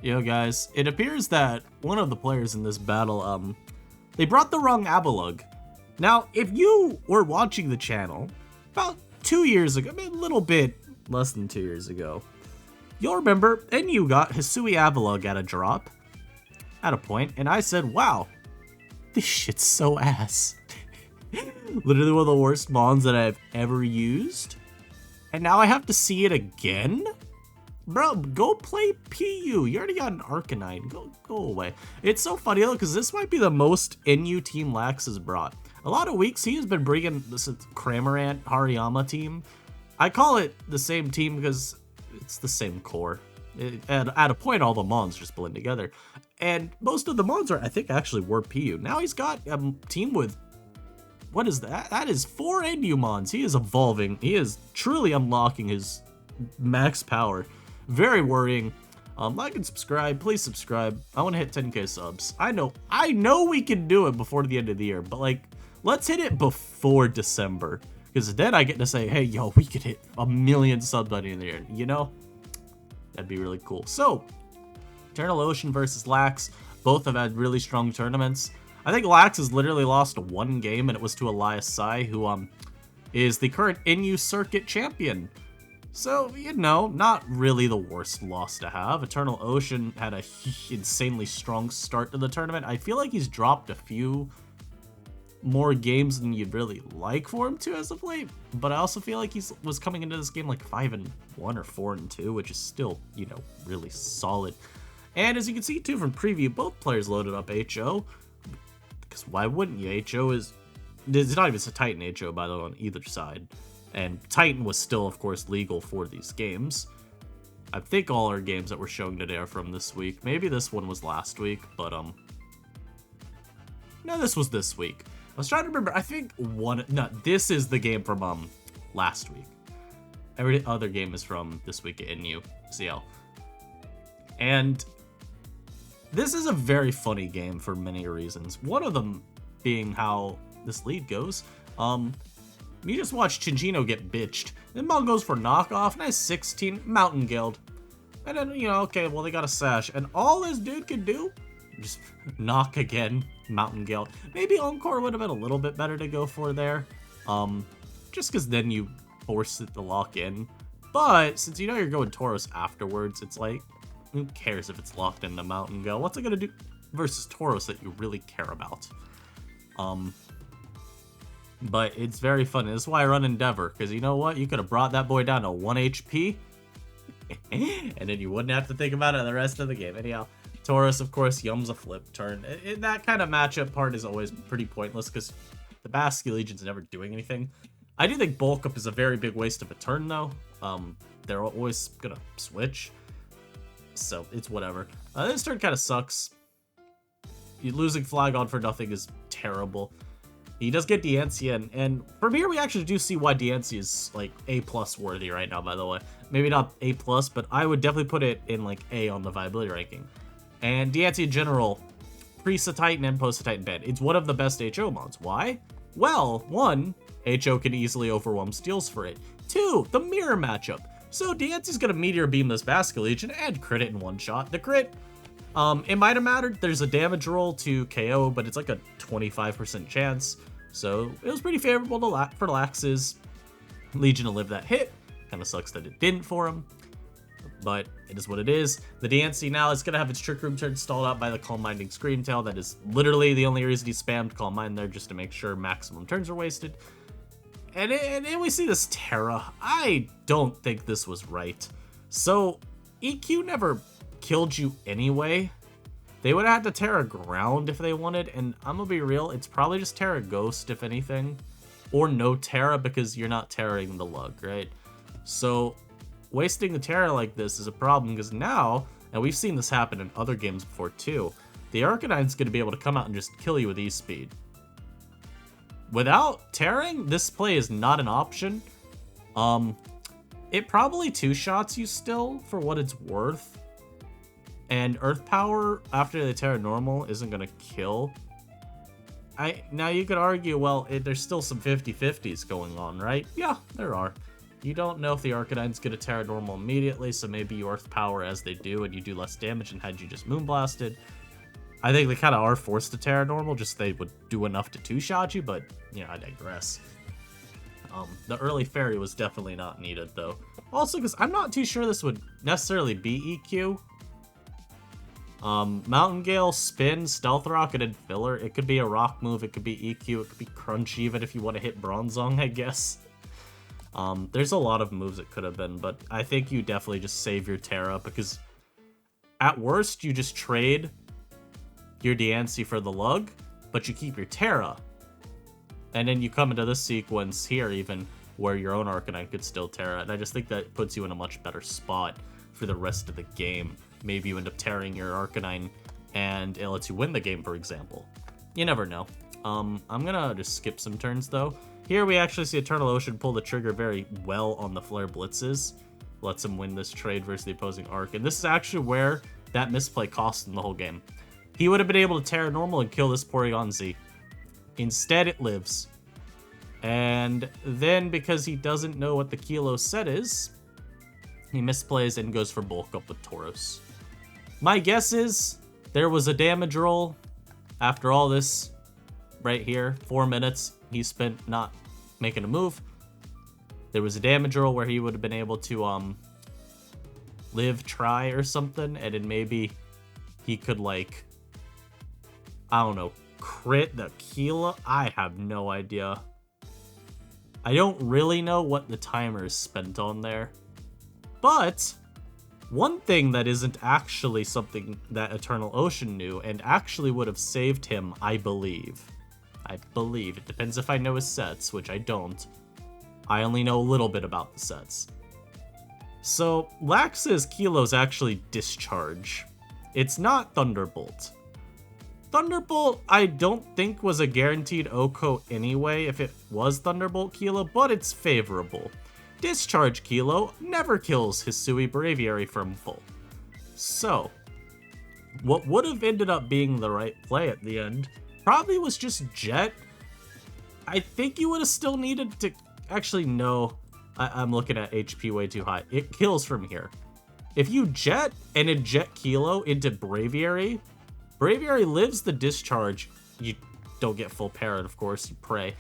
Yo guys, it appears that one of the players in this battle, they brought the wrong Avalugg. Now, if you were watching the channel about 2 years ago, I mean, a little bit less than 2 years ago, you'll remember NU got Hisuian Avalugg at a drop, at a point, and I said, wow, this shit's so ass. Literally one of the worst mons that I've ever used. And now I have to see it again? Bro, go play PU. You already got an Arcanine. Go away. It's so funny though, because this might be the most NU team Lax has brought. A lot of weeks he has been bringing this Cramorant Hariyama team. I call it the same team because it's the same core. At a point, all the mons just blend together. And most of the mons are, I think, actually were PU. Now he's got a team with, what is that? That is 4 NU mons. He is evolving. He is truly unlocking his max power. Very worrying. Like and subscribe. Please subscribe. I want to hit 10k subs. I know we can do it before the end of the year, but like, let's hit it before December. Because then I get to say, hey, yo, we could hit 1 million subs by the end of the year. You know? That'd be really cool. So, Eternal Ocean versus Lax. Both have had really strong tournaments. I think Lax has literally lost 1 game, and it was to Elias Sai, who is the current NU circuit champion. So, you know, not really the worst loss to have. Eternal Ocean had a insanely strong start to the tournament. I feel like he's dropped a few more games than you'd really like for him to as of late, but I also feel like he was coming into this game like 5-1 or 4-2, which is still, you know, really solid. And as you can see too from preview, both players loaded up HO, because why wouldn't you? HO is, it's not even a Titan HO, by the way, on either side. And Titan was still, of course, legal for these games. I think all our games that we're showing today are from this week. Maybe this one was last week, but no, this was this week. I was trying to remember, I think this is the game from last week. Every other game is from this week at NUCL. And this is a very funny game for many reasons. One of them being how this lead goes. You just watch Shengineer get bitched. Then Mon goes for knockoff, nice 16, Mountain Guild. And then, you know, okay, well, they got a sash. And all this dude could do, just knock again, Mountain Guild. Maybe Encore would have been a little bit better to go for there. Just because then you force it to lock in. But since you know you're going Tauros afterwards, it's like, who cares if it's locked into Mountain Guild? What's it going to do versus Tauros that you really care about? But it's very funny. This is why I run Endeavor, because you know what? You could have brought that boy down to 1 HP, and then you wouldn't have to think about it the rest of the game. Anyhow, Tauros, of course, yums a flip turn. That kind of matchup part is always pretty pointless, because the Basque Legion's never doing anything. I do think bulk up is a very big waste of a turn, though. They're always going to switch, so it's whatever. This turn kind of sucks. Losing Flagon for nothing is terrible. He does get Diancie, and from here we actually do see why Diancie is like A+ worthy right now, by the way. Maybe not A+, but I would definitely put it in like A on the viability ranking. And Diancie in general, pre-Titan and post-Titan band, it's one of the best HO mods. Why? Well, 1, HO can easily overwhelm steals for it. 2, the mirror matchup. So Diancie's gonna Meteor Beam this Basque Legion and crit it in one shot. The crit, it might have mattered. There's a damage roll to KO, but it's like a 25% chance. So it was pretty favorable to for Lax's Legion to live that hit. Kind of sucks that it didn't for him, but it is what it is. The Diancie now is going to have its Trick Room turn stalled out by the Calm Minding Screamtail. That is literally the only reason he spammed Calm Mind there, just to make sure maximum turns are wasted. And then we see this Terra. I don't think this was right. So EQ never killed you anyway. They would have had to Terra Ground if they wanted, and I'm gonna be real, it's probably just Terra Ghost if anything, or no Terra because you're not Terraing the Lug, right? So wasting the Terra like this is a problem because now, and we've seen this happen in other games before too, the Arcanine's gonna be able to come out and just kill you with E-Speed. Without Terraing, this play is not an option. It probably two-shots you still for what it's worth. And Earth Power after the Terra Normal isn't going to kill. Now you could argue, well, there's still some 50-50s going on, right? Yeah, there are. You don't know if the Arcanine's gonna Terra Normal immediately, so maybe you Earth Power as they do, and you do less damage than had you just Moonblasted. I think they kind of are forced to Terra Normal, just they would do enough to two-shot you, but, you know, I digress. The early Fairy was definitely not needed, though. Also, because I'm not too sure this would necessarily be EQ. Mountain Gale, Spin, Stealth Rock, and then Filler. It could be a rock move, it could be EQ, it could be Crunch even if you want to hit Bronzong, I guess. There's a lot of moves it could have been, but I think you definitely just save your Terra, because at worst, you just trade your Diancie for the Lug, but you keep your Terra. And then you come into this sequence here even, where your own Arcanine could still Terra, and I just think that puts you in a much better spot for the rest of the game. Maybe you end up tearing your Arcanine, and it lets you win the game, for example. You never know. I'm gonna just skip some turns, though. Here we actually see Eternal Ocean pull the trigger very well on the Flare Blitzes. Lets him win this trade versus the opposing Arc, and this is actually where that misplay cost him the whole game. He would have been able to Terra Normal and kill this Porygon Z. Instead, it lives. And then, because he doesn't know what the Kilo set is, he misplays and goes for Bulk Up with Tauros. My guess is there was a damage roll after all this right here. 4 minutes he spent not making a move. There was a damage roll where he would have been able to live, try, or something, and then maybe he could, like, I don't know, crit the Kilo? I have no idea. I don't really know what the timer is spent on there. But one thing that isn't actually something that Eternal Ocean knew and actually would have saved him, I believe. It depends if I know his sets, which I don't. I only know a little bit about the sets. So, Lax's Kilo's actually Discharge. It's not Thunderbolt. Thunderbolt, I don't think was a guaranteed OHKO anyway if it was Thunderbolt Kilo, but it's favorable. Discharge Kilo never kills Hisui Braviary from full. So, what would have ended up being the right play at the end probably was just Jet. I think you would have still needed to... Actually, no. I'm looking at HP way too high. It kills from here. If you Jet and then Jet Kilo into Braviary, Braviary lives the Discharge. You don't get full parrot, of course. You pray.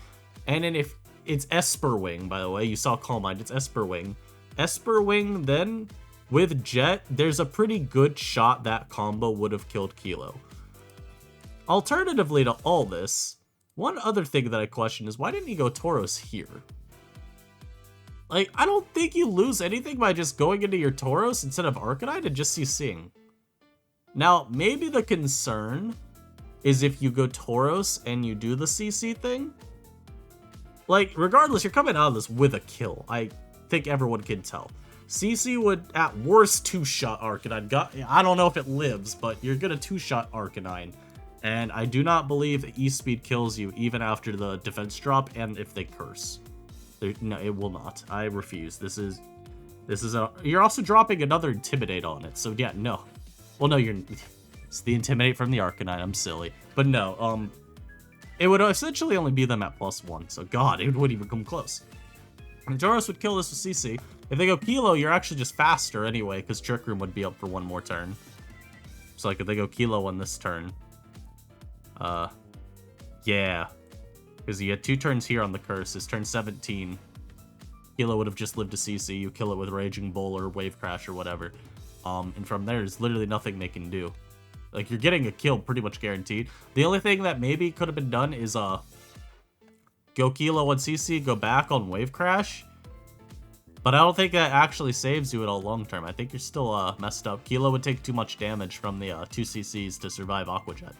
And then if it's Esper Wing, by the way. You saw Calm Mind. It's Esper Wing. Esper Wing, then, with Jet, there's a pretty good shot that combo would have killed Kilo. Alternatively to all this, one other thing that I question is, why didn't he go Tauros here? Like, I don't think you lose anything by just going into your Tauros instead of Arcanine and just CCing. Now, maybe the concern is if you go Tauros and you do the CC thing. Like, regardless, you're coming out of this with a kill. I think everyone can tell. CC would, at worst, two-shot Arcanine. I don't know if it lives, but you're gonna two-shot Arcanine. And I do not believe that E-Speed kills you even after the defense drop and if they curse. No, it will not. I refuse. This is you're also dropping another Intimidate on it, so yeah, no. Well, no, it's the Intimidate from the Arcanine. I'm silly. But no, it would essentially only be them at +1, so god, it wouldn't even come close. And Tauros would kill this with CC. If they go Kilo, you're actually just faster anyway, because Trick Room would be up for one more turn. So like if they go Kilo on this turn, yeah. Because you had 2 turns here on the curse. It's turn 17. Kilo would have just lived to CC. You kill it with Raging Bull or Wave Crash or whatever. And from there, there's literally nothing they can do. Like, you're getting a kill pretty much guaranteed. The only thing that maybe could have been done is, go Kilo on CC, go back on Wave Crash. But I don't think that actually saves you at all long term. I think you're still, messed up. Kilo would take too much damage from the, 2 CCs to survive Aqua Jet.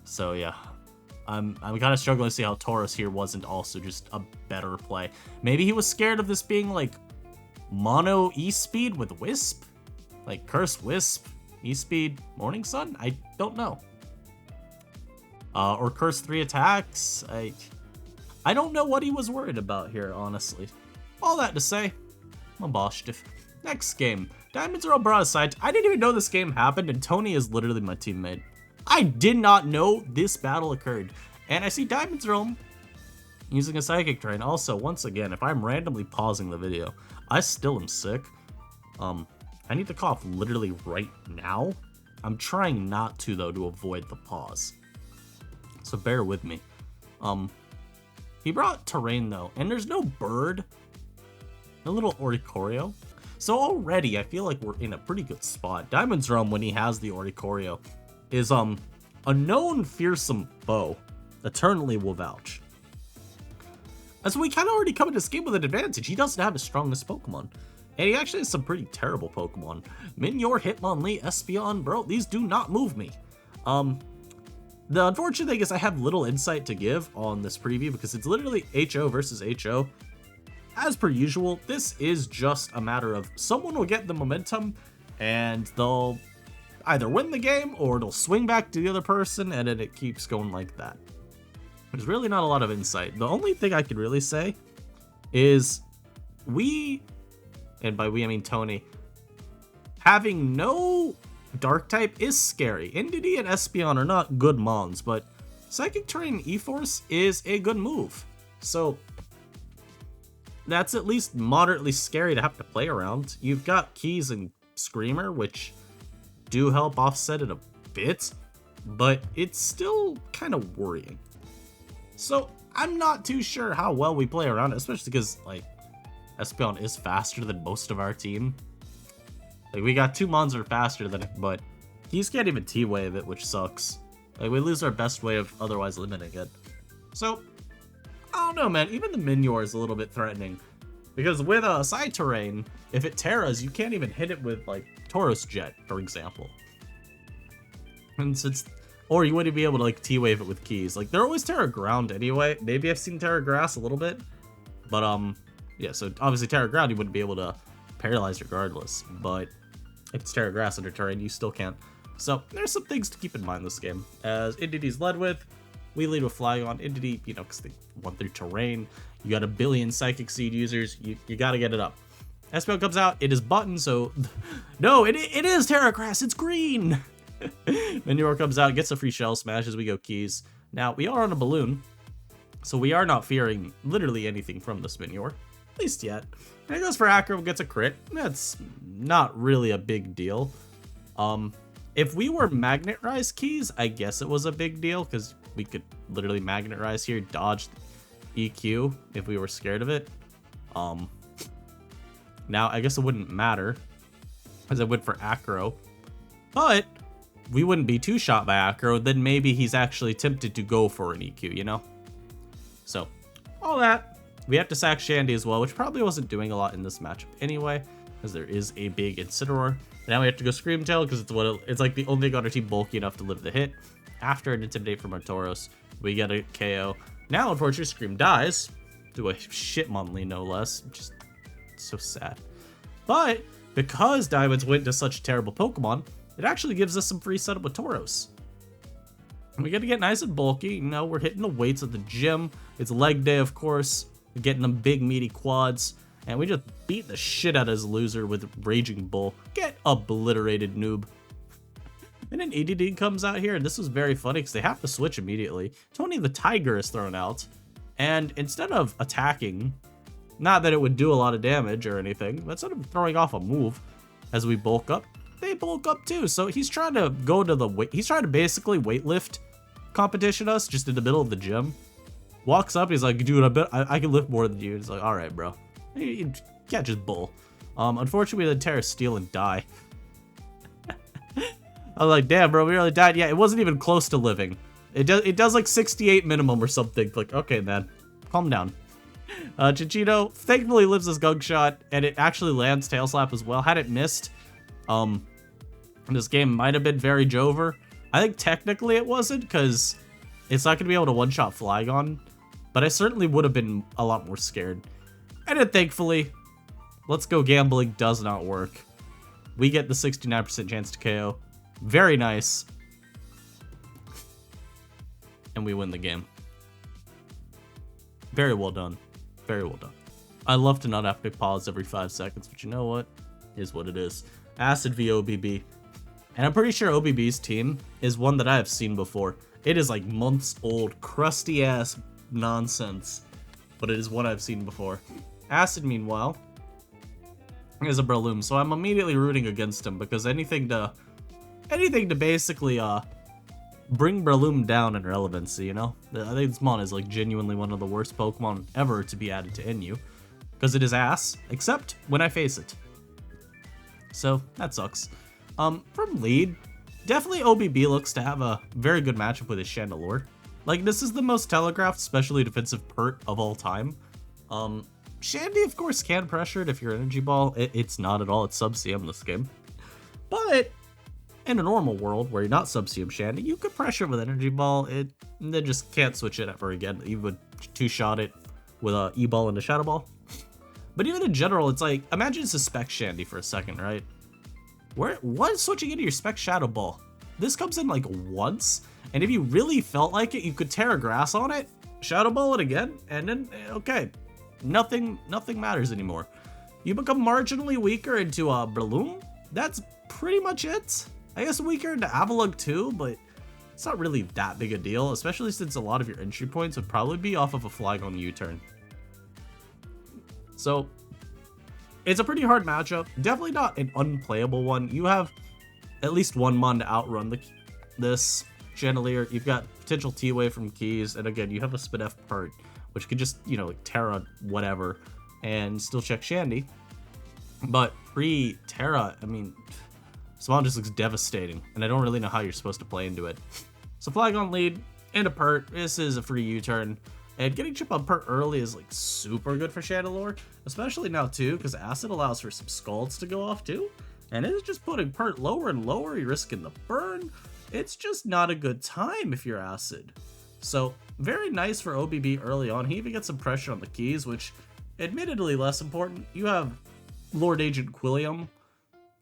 So, yeah. I'm kind of struggling to see how Tauros here wasn't also just a better play. Maybe he was scared of this being, like, mono E-Speed with Wisp? Like, Cursed Wisp, E-Speed, Morning Sun? I don't know. Or Cursed 3 attacks? I don't know what he was worried about here, honestly. All that to say, I'm boshed. Next game. Diamonds are all brought aside. I didn't even know this game happened, and Tony is literally my teammate. I did not know this battle occurred. And I see Diamonds Realm using a Psychic Terrain. Also, once again, if I'm randomly pausing the video, I still am sick. I need to cough literally right now. I'm trying not to, though, to avoid the pause. So bear with me. He brought Terrain, though, and there's no bird. No little Oricorio. So already, I feel like we're in a pretty good spot. Diamond's Realm, when he has the Oricorio, is, a known fearsome foe. Eternally will vouch. And so we kind of already come into this game with an advantage. He doesn't have his strongest Pokemon. And he actually has some pretty terrible Pokemon. Minior, Hitmonlee, Espeon, bro, these do not move me. The unfortunate thing is I have little insight to give on this preview because it's literally HO versus HO. As per usual, this is just a matter of someone will get the momentum and they'll either win the game or it'll swing back to the other person and then it keeps going like that. There's really not a lot of insight. The only thing I could really say is we, and by we I mean Tony, having no Dark type is scary. Indeedee and Espeon are not good mons, but Psychic Terrain E-Force is a good move. So that's at least moderately scary to have to play around. You've got Keys and Screamer, which do help offset it a bit, but it's still kind of worrying. So I'm not too sure how well we play around it, especially because, like, Espeon is faster than most of our team. Like, we got two mons that are faster than it, but Keys can't even T-Wave it, which sucks. Like, we lose our best way of otherwise limiting it. So, I don't know, man. Even the Minior is a little bit threatening. Because with a Side Terrain, if it Terras, you can't even hit it with, like, Tauros Jet, for example. And since... Or you wouldn't be able to, like, T-Wave it with Keys. Like, they're always Terra Ground anyway. Maybe I've seen Terra Grass a little bit. But, yeah, so obviously Terra Ground, you wouldn't be able to paralyze regardless. But if it's Terra Grass under Terrain, you still can't. So, there's some things to keep in mind this game. As Indeedee's led with, we lead with Flygon. Indeedee, you know, because they won through Terrain. You got a billion Psychic Seed users. You got to get it up. Espeon comes out. It is Button, so... No, it is Terra Grass. It's green! Minior comes out, gets a free Shell Smash as we go Keys. Now, we are on a balloon, so we are not fearing literally anything from this Minior. At least yet. And it goes for Acro, gets a crit. That's not really a big deal. If we were Magnet Rise Keys, I guess it was a big deal, because we could literally Magnet Rise here, dodge EQ if we were scared of it. Now, I guess it wouldn't matter, as I would for Acro. But we wouldn't be two-shot by Acro, then maybe he's actually tempted to go for an EQ, you know? So, all that. We have to sack Shandy as well, which probably wasn't doing a lot in this matchup anyway, because there is a big Incineroar. Now we have to go Scream Tail, because it's like the only thing on our team bulky enough to live the hit. After an Intimidate from our Tauros, we get a KO. Now, unfortunately, Scream dies, to a Shitmonlee no less, which is so sad. But, because Diamonds went to such a terrible Pokemon, it actually gives us some free setup with Tauros. And we got to get nice and bulky. You know, we're hitting the weights at the gym. It's leg day, of course. We're getting them big, meaty quads. And we just beat the shit out of his loser with Raging Bull. Get obliterated, noob. And then Indeedee comes out here, and this was very funny because they have to switch immediately. Tony the Tiger is thrown out. And instead of attacking, not that it would do a lot of damage or anything, but instead of throwing off a move as we bulk up, they bulk up too. So he's trying to go to the weight. He's trying to basically weightlift competition us just in the middle of the gym. Walks up. He's like, dude, I can lift more than you. He's like, all right, bro. You can't just bull. Unfortunately, we had Terra Steel and die. I was like, damn, bro, we really died. Yeah, it wasn't even close to living. It does like 68 minimum or something. Like, okay, man, calm down. Chinchino thankfully lives this Gug Shot, and it actually lands Tail Slap as well. Had it missed, this game might have been very Jover. I think technically it wasn't, because it's not going to be able to one-shot Flygon, but I certainly would have been a lot more scared. And then thankfully, Let's Go Gambling does not work. We get the 69% chance to KO. Very nice. And we win the game. Very well done. Very well done. I love to not have to pause every 5 seconds, but you know what? It is what it is. Acid v OBB. And I'm pretty sure OBB's team is one that I have seen before. It is like months old, crusty ass nonsense. but it is one I've seen before. Acid, meanwhile, is a Breloom, so I'm immediately rooting against him because anything to basically bring Breloom down in relevancy, you know? I think this mon is like genuinely one of the worst Pokemon ever to be added to NU, because it is ass, except when I face it. So that sucks. From lead, definitely OBB looks to have a very good matchup with his Chandelure. Like, this is the most telegraphed, especially defensive pert of all time. Shandy, of course, can pressure it if you're Energy Ball. It's not at all. It's Sub-CM this game. But in a normal world where you're not Sub-CM Shandy, you could pressure it with Energy Ball. Then just can't switch it ever again. You would two-shot it with a E-Ball and a Shadow Ball. But even in general, it's like, imagine it's a Spec Shandy for a second, right? What is switching into your Spec Shadow Ball? This comes in like once, and if you really felt like it, you could Terra Grass on it, Shadow Ball it again, and then, okay, nothing matters anymore. You become marginally weaker into Breloom. That's pretty much it. I guess weaker into Avalugg too, but it's not really that big a deal, especially since a lot of your entry points would probably be off of a Flygon U-turn. So, it's a pretty hard matchup. Definitely not an unplayable one. You have at least one mon to outrun this Chandelier. You've got potential T-Wave from Keys, and again, you have a Spidef Pert, which could just, you know, like Terra whatever, and still check Shandy. But pre-Terra, I mean, this mon just looks devastating, and I don't really know how you're supposed to play into it. So Flygon lead, and a Pert. This is a free U-turn. And getting chip on Pert early is like super good for Chandelure, especially now too, because Acid allows for some Scalds to go off too. And it's just putting Pert lower and lower, you're risking the burn. It's just not a good time if you're Acid. So very nice for OBB early on. He even gets some pressure on the Keys, which admittedly less important. You have Lord Agent Quilliam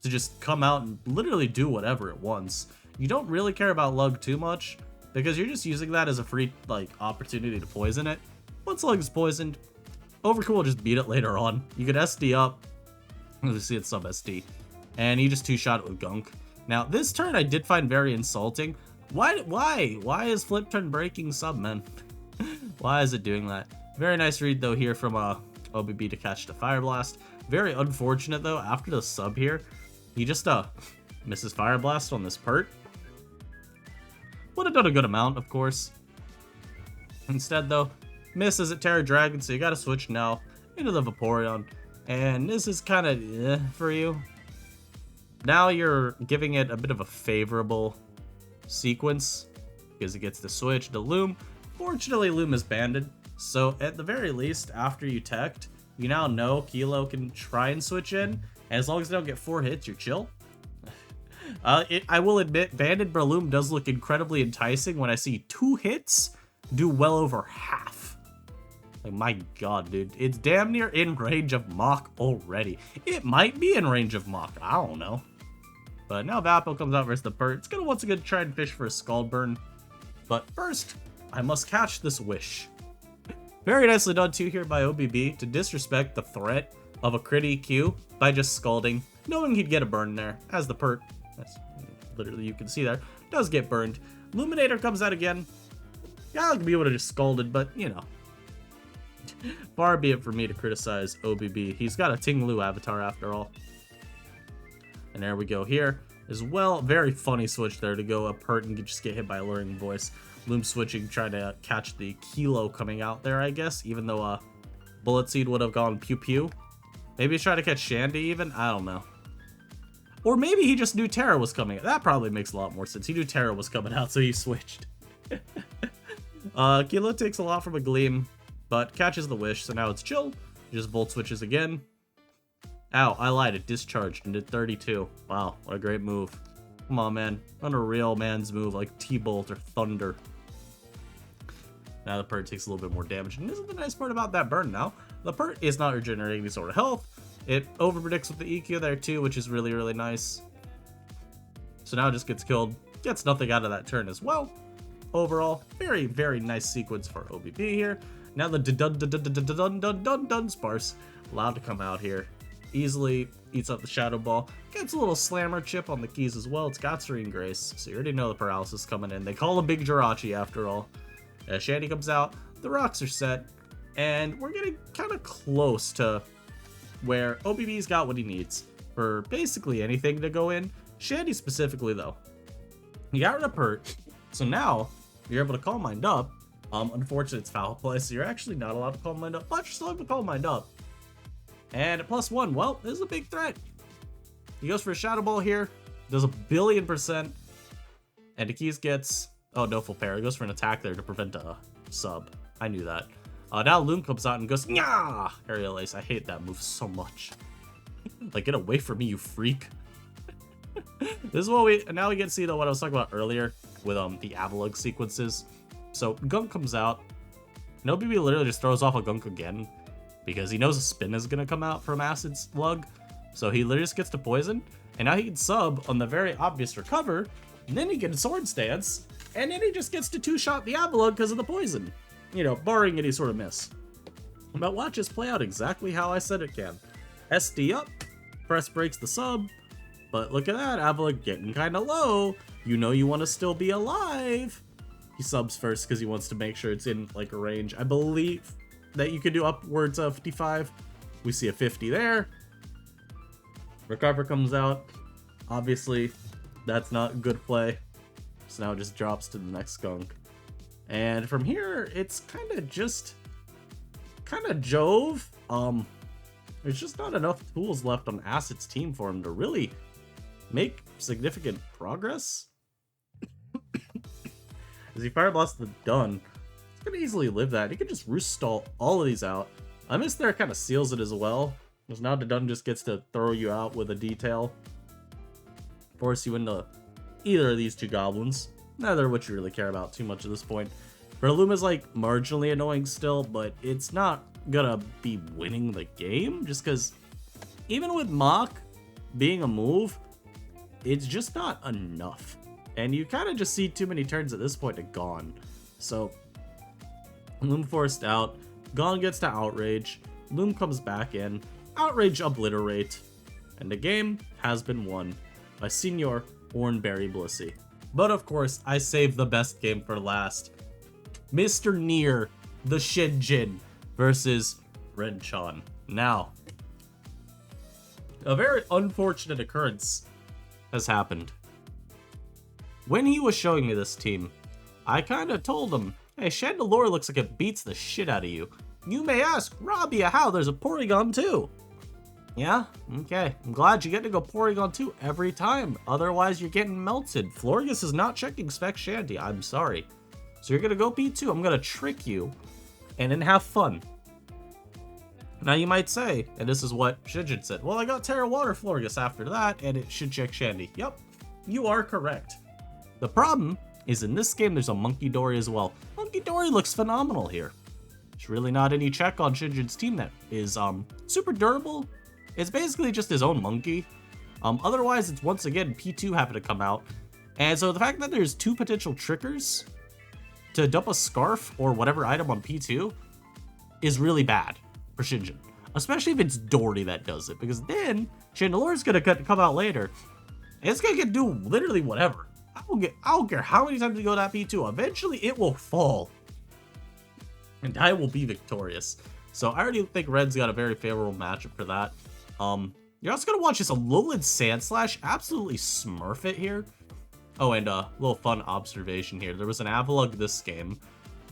to just come out and literally do whatever it wants. You don't really care about Lug too much, because you're just using that as a free, like, opportunity to poison it. Once Lug is poisoned, Overcool will just beat it later on. You could SD up, as you see it's sub-SD, and you just two-shot it with Gunk. Now, this turn I did find very insulting. Why is Flip Turn breaking sub, man? Why is it doing that? Very nice read, though, here from OBB to catch the Fire Blast. Very unfortunate, though, after the sub here, he just misses Fire Blast on this Pert. Would have done a good amount, of course. Instead, though, misses at Terra Dragon, so you gotta switch now into the Vaporeon. And this is kind of for you. Now you're giving it a bit of a favorable sequence, because it gets the switch to Loom. Fortunately, Loom is banded, so at the very least, after you teched, you now know Kilo can try and switch in, and as long as they don't get 4 hits, you're chill. I will admit, Banded Breloom does look incredibly enticing when I see 2 hits do well over half. Like, my god, dude. It's damn near in range of Mach already. It might be in range of Mach. I don't know. But now Vapo comes out versus the Pert. It's going to once again try and fish for a Scald Burn. But first, I must catch this Wish. Very nicely done, too, here by OBB to disrespect the threat of a crit EQ by just Scalding, knowing he'd get a burn there, as the Pert, that's literally you can see there, does get burned. Luminator comes out again. Yeah, I'll be able to just Scalded, but, you know. Far be it for me to criticize OBB. He's got a Ting-Lu avatar after all. And there we go here as well. Very funny switch there to go up Pert and just get hit by Alluring Voice. Loom switching, trying to catch the Kilo coming out there, I guess, even though Bullet Seed would have gone Pew Pew. Maybe he's trying to catch Shandy even? I don't know. Or maybe he just knew Terra was coming. That probably makes a lot more sense. He knew Terra was coming out, so he switched. Kilo takes a lot from a Gleam, but catches the Wish, so now it's chill. He just Volt switches again. Ow, I lied. It discharged and did 32. Wow, what a great move. Come on, man. Run a real man's move like T-Bolt or Thunder. Now the Pert takes a little bit more damage. And this is the nice part about that burn now. The Pert is not regenerating any sort of health. It over-predicts with the EQ there too, which is really, really nice. So now it just gets killed. Gets nothing out of that turn as well. Overall, very, very nice sequence for OBB here. Now the Dunsparce allowed to come out here. Easily eats up the Shadow Ball. Gets a little Slammer chip on the Keys as well. It's got Serene Grace, so you already know the paralysis coming in. They call a big Jirachi after all. As Shandy comes out, the rocks are set. And we're getting kind of close to where OBB's got what he needs for basically anything to go in. Shandy specifically, though. You got rid of Pert, so now you're able to Calm Mind up. Unfortunately, it's foul play, so you're actually not allowed to Calm Mind up, but you're still able to Calm Mind up. And at +1, well, this is a big threat. He goes for a Shadow Ball here, does 1,000,000,000%, and Akis gets, oh, no full pair. He goes for an attack there to prevent a sub. I knew that. Now Loom comes out and goes, Nyah! Aerial Ace. I hate that move so much. Like, get away from me, you freak. This is what now we get to see, though, what I was talking about earlier with the Avalugg sequences. So Gunk comes out. NoBB literally just throws off a Gunk again because he knows a spin is going to come out from Acid's Lug. So he literally just gets to poison, and now he can sub on the very obvious recover, and then he gets Sword Stance, and then he just gets to two-shot the Avalugg because of the poison. You know, barring any sort of miss. But watch this play out exactly how I said it can. SD up, press breaks the sub, but look at that, Avalugg getting kind of low. You know you want to still be alive. He subs first because he wants to make sure it's in like a range. I believe that you could do upwards of 55. We see a 50 there. Recover comes out. Obviously, that's not good play. So now it just drops to the next skunk. And from here, it's kind of Jove. There's just not enough tools left on Acid's team for him to really make significant progress. As he fire blasts the Dun, he's gonna easily live that. He could just roost stall all of these out. I miss there kind of seals it as well. Because now the Dun just gets to throw you out with a detail. Force you into either of these two goblins. Neither of which you really care about too much at this point. Breloom is like marginally annoying still, but it's not gonna be winning the game. Just because even with Mach being a move, it's just not enough. And you kind of just see too many turns at this point to Gone. So Loom forced out. Gone gets to Outrage. Loom comes back in. Outrage Obliterate. And the game has been won by Senior OranBerryBlissey. But of course, I saved the best game for last. Mr. Near, the Shengineer versus Ren-chon. Now, a very unfortunate occurrence has happened. When he was showing me this team, I kind of told him, hey, Chandelure looks like it beats the shit out of you. You may ask, Rabia, how? There's a Porygon too. Yeah? Okay. I'm glad you get to go Porygon 2 every time. Otherwise, you're getting melted. Florges is not checking Spec Shandy. I'm sorry. So you're going to go P2. I'm going to trick you and then have fun. Now you might say, and this is what Shijin said, well, I got Terra Water Florges after that, and it should check Shandy. Yep, you are correct. The problem is in this game, there's a Monkey Dory as well. Monkey Dory looks phenomenal here. There's really not any check on Shijin's team that is super durable. It's basically just his own monkey. Otherwise, it's once again P2 happened to come out. And so the fact that there's two potential triggers to dump a Scarf or whatever item on P2 is really bad for Shinjin. Especially if it's Dory that does it. Because then Chandelure's going to come out later. And it's going to do literally whatever. I don't care how many times you go to that P2. Eventually, it will fall. And I will be victorious. So I already think Red's got a very favorable matchup for that. You're also going to watch this Alolan Sandslash absolutely smurf it here. Oh, and a little fun observation here. There was an Avalugg this game.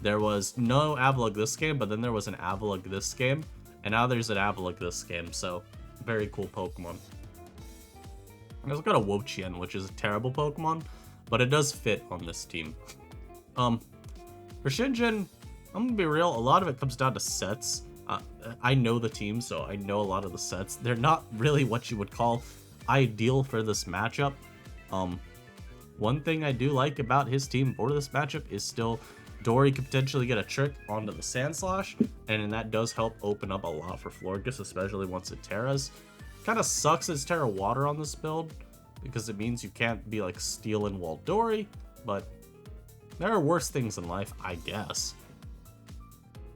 There was no Avalugg this game, but then there was an Avalugg this game. And now there's an Avalugg this game. So, very cool Pokemon. I also got a Wo-Chien, which is a terrible Pokemon. But it does fit on this team. For Shinjin, I'm going to be real. A lot of it comes down to sets. I know the team, so I know a lot of the sets. They're not really what you would call ideal for this matchup. One thing I do like about his team for this matchup is still Dory could potentially get a trick onto the Sandslash, and that does help open up a lot for Florges, especially once it Terras. Kind of sucks it's Terra Water on this build, because it means you can't be like stealing Wall Dory, but there are worse things in life, I guess.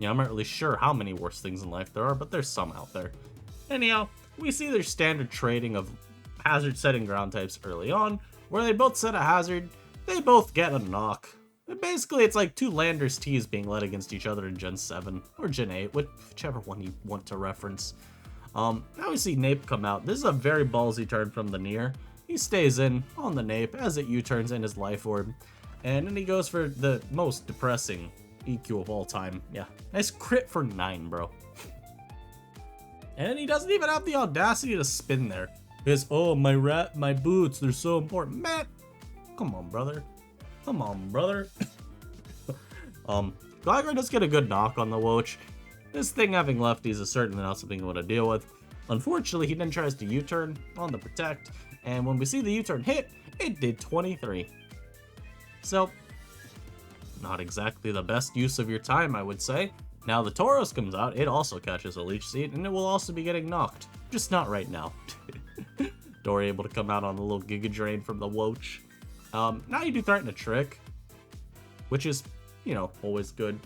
Yeah, I'm not really sure how many worse things in life there are, but there's some out there. Anyhow, we see their standard trading of hazard setting ground types early on, where they both set a hazard, they both get a knock. But basically, it's like two Landers T's being led against each other in Gen 7 or Gen 8, whichever one you want to reference. Now we see Nape come out. This is a very ballsy turn from the Near. He stays in on the Nape as it U-turns in his Life Orb. And then he goes for the most depressing EQ of all time. Yeah, nice crit for 9, bro. And he doesn't even have the audacity to spin there. Because, oh, my boots, they're so important. Man, come on, brother. Come on, brother. Gligar does get a good knock on the Woach. This thing having lefties is certainly not something you want to deal with. Unfortunately, he then tries to U-turn on the Protect. And when we see the U-turn hit, it did 23. So, not exactly the best use of your time, I would say. Now the Tauros comes out, it also catches a Leech Seed, and it will also be getting knocked. Just not right now. Dory able to come out on a little Giga Drain from the Woach. Now you do threaten a Trick, which is, you know, always good.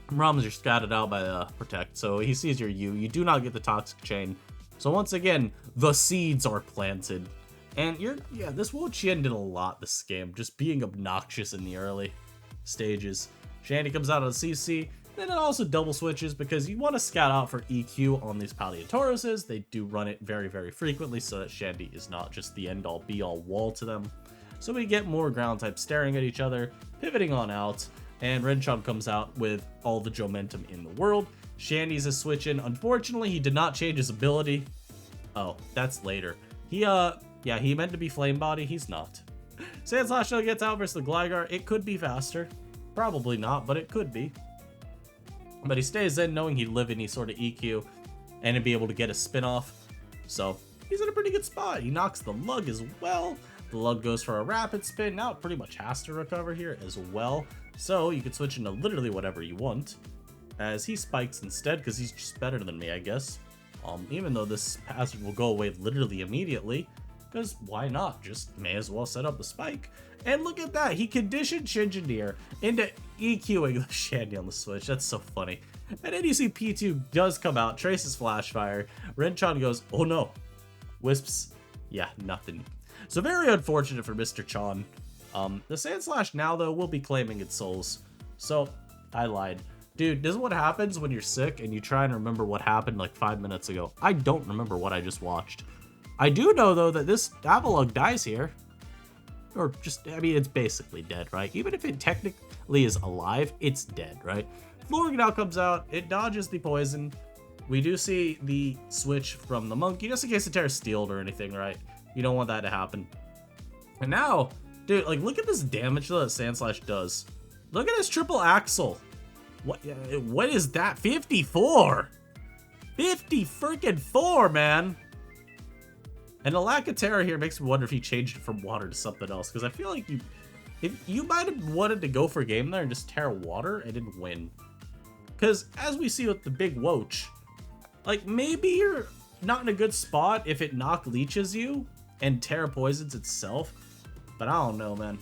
Problems you're scattered out by the Protect, so he sees your U. You do not get the Toxic Chain. So once again, the seeds are planted. And this Wo-Chien did a lot this game, just being obnoxious in the early stages. Shandy comes out on CC, then it also double switches because you want to scout out for EQ on these Paldeotauroses. They do run it very, very frequently so that Shandy is not just the end-all be-all wall to them. So we get more ground types staring at each other, pivoting on out, and Ren-chon comes out with all the Jomentum in the world. Shandy's a switch in. Unfortunately, he did not change his ability. Oh, that's later. He meant to be Flame Body. He's not. Sandslash though gets out versus the Gligar. It could be faster. Probably not, but it could be. But he stays in knowing he'd live any sort of EQ and he'd be able to get a spin off. So he's in a pretty good spot. He knocks the Lug as well. The Lug goes for a rapid spin. Now it pretty much has to recover here as well. So you can switch into literally whatever you want. As he spikes instead because he's just better than me, I guess. Even though this hazard will go away literally immediately. Because why not? Just may as well set up the spike. And look at that. He conditioned Shengineer into EQing the Shandy on the switch. That's so funny. And then you see P2 does come out, traces Flash Fire. Ren-chon goes, oh no. Wisps, yeah, nothing. So very unfortunate for Mr. Chon. The Sandslash now, though, will be claiming its souls. So, I lied. Dude, this is what happens when you're sick and you try and remember what happened like 5 minutes ago. I don't remember what I just watched. I do know, though, that this Avalugg dies here. Or just, I mean, it's basically dead, right? Even if it technically is alive, it's dead, right? Florg now comes out. It dodges the poison. We do see the switch from the Monkey, just in case the Terra stealed or anything, right? You don't want that to happen. And now, dude, like, look at this damage that Sandslash does. Look at his triple axle. What is that? 54! 50 freaking 4, man! And the lack of Terra here makes me wonder if he changed it from water to something else. Because I feel like you might have wanted to go for a game there and just Terra water and didn't win. Because as we see with the big Woach, like maybe you're not in a good spot if it knock leeches you and Terra poisons itself. But I don't know, man.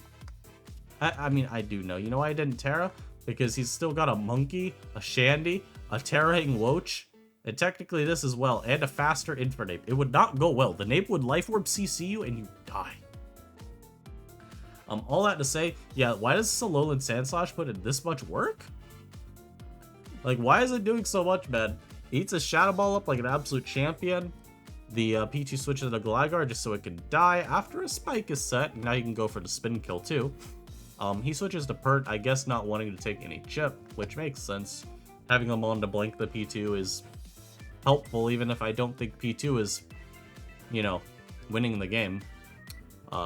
I mean, I do know. You know why I didn't Terra? Because he's still got a Monkey, a Shandy, a Terra-ing Woach, and technically this as well, and a faster Infernape. It would not go well. The Nape would Life Orb CC you and you die. All that to say, yeah, why does Alolan Sandslash put in this much work? Like, why is it doing so much, man? Eats a Shadow Ball up like an absolute champion. The P2 switches to Gligar just so it can die after a spike is set. And now you can go for the spin kill too. He switches to Pert, I guess not wanting to take any chip, which makes sense. Having him on to blink the P2 is helpful, even if I don't think P2 is, you know, winning the game.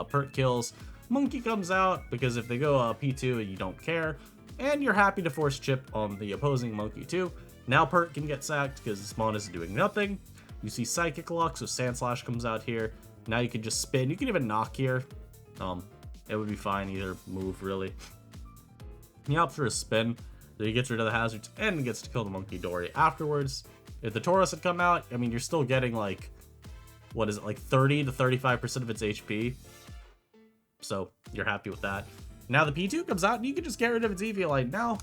Pert kills. Monkey comes out, because if they go P2, you don't care. And you're happy to force chip on the opposing Monkey too. Now Pert can get sacked, because this mon is doing nothing. You see Psychic Lock, so Sandslash comes out here. Now you can just spin. You can even knock here. It would be fine, either move, really. He opts for a spin, so he gets rid of the hazards and gets to kill the Monkey Dory afterwards. If the Tauros had come out, I mean, you're still getting, like, what is it, like 30 to 35% of its HP. So, you're happy with that. Now the P2 comes out, and you can just get rid of its Eviolite now,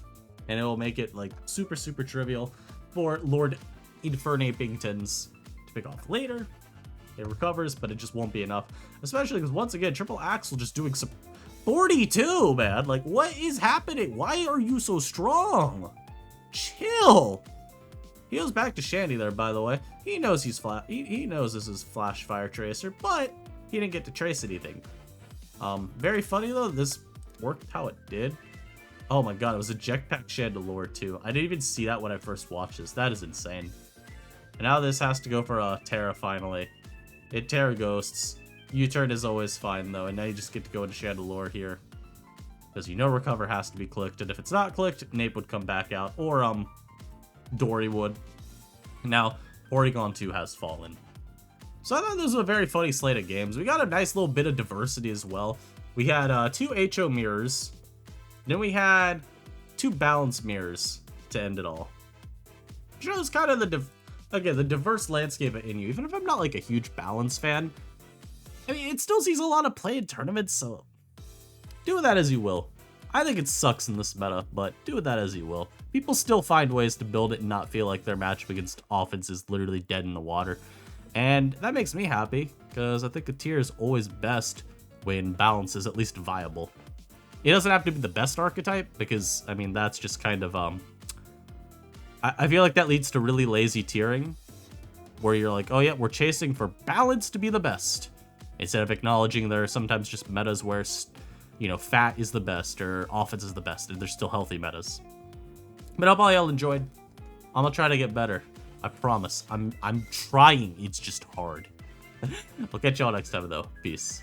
and it will make it, like, super, super trivial for Lord Infernapingtons to pick off later. It recovers, but it just won't be enough. Especially because, once again, Triple Axle just doing some 42, man. Like, what is happening? Why are you so strong? Chill. He goes back to Shandy there, by the way. He knows he's he knows this is Flash Fire Tracer, but he didn't get to trace anything. Very funny though, this worked how it did. Oh my god, it was a Jetpack Chandelure too. I didn't even see that when I first watched this. That is insane. And now this has to go for a Terra finally. It Terra Ghosts. U-turn is always fine though, and now you just get to go into Chandelure here. Because you know Recover has to be clicked, and if it's not clicked, Nape would come back out, or Dory would. Now, Porygon 2 has fallen. So I thought this was a very funny slate of games. We got a nice little bit of diversity as well. We had 2 HO mirrors. Then we had 2 balance mirrors to end it all. Shows kind of the diverse landscape at NU. Even if I'm not like a huge balance fan, I mean, it still sees a lot of play in tournaments, so do with that as you will. I think it sucks in this meta, but do with that as you will. People still find ways to build it and not feel like their matchup against offense is literally dead in the water. And that makes me happy, because I think a tier is always best when balance is at least viable. It doesn't have to be the best archetype, because, I mean, that's just kind of, I feel like that leads to really lazy tiering, where you're like, oh yeah, we're chasing for balance to be the best, instead of acknowledging there are sometimes just metas where, you know, fat is the best, or offense is the best, and there's still healthy metas. But I hope all y'all enjoyed. I'm gonna try to get better. I promise. I'm trying. It's just hard. I'll catch y'all next time, though. Peace.